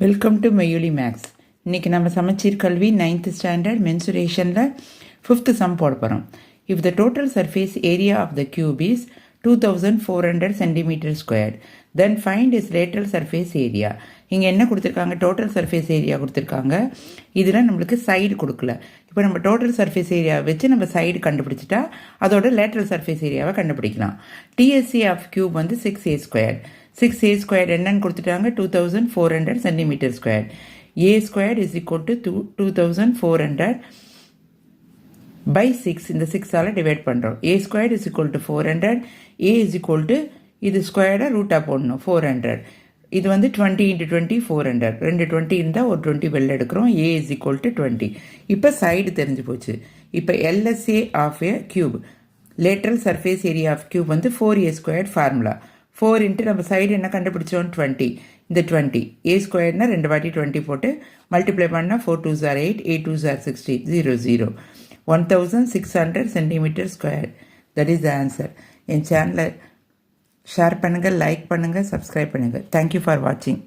Welcome to மெய்யொலி maths. இன்றைக்கி நம்ம சமச்சீர் கல்வி 9th ஸ்டாண்டர்ட் மென்சுரேஷனில் 5th சம் போட போகிறோம். If the total surface area of the cube is 2400 centimetre squared then find is lateral surface area. இங்கே என்ன கொடுத்துருக்காங்க? டோட்டல் சர்ஃபேஸ் ஏரியா கொடுத்துருக்காங்க. இதில் நம்மளுக்கு சைடு கொடுக்கல. இப்போ நம்ம டோட்டல் சர்ஃபேஸ் ஏரியாவை வச்சு நம்ம சைடு கண்டுபிடிச்சிட்டா அதோட லேட்டரல் சர்ஃபேஸ் ஏரியாவை கண்டுபிடிக்கலாம். டிஎஸ்சி ஆஃப் கியூப் வந்து 6a². 6a² என்னன்னு கொடுத்துட்டாங்க? 2400 centimetre square. a² is equal to 2400 by 6. இந்த 6ஆல் டிவைட் பண்ணுறோம். a² is equal to 400. a is equal to இது ஸ்கொயர்டாக ரூட்டாக போடணும் 400. இது வந்து 20 × 20 400. 2 20 இருந்தால் ஒரு 20 வெளில எடுக்கிறோம். a is equal to 20. இப்போ சைடு தெரிஞ்சு போச்சு. இப்போ LSA of a cube, lateral surface area of cube வந்து 4a² ஃபார்முலா. 4 இன்ட்டு நம்ம சைடு என்ன கண்டுபிடிச்சோம்? 20. இந்த 20 a² 2 வாட்டி 20 போட்டு மல்டிப்ளை பண்ணால் 4 2s are 8, 8 2s are 60, 0 0. 1600 centimetre square. That is the answer. என் சேனலை ஷேர் பண்ணுங்கள், லைக் பண்ணுங்கள், சப்ஸ்கிரைப் பண்ணுங்கள். தேங்க்யூ ஃபார் வாட்சிங்.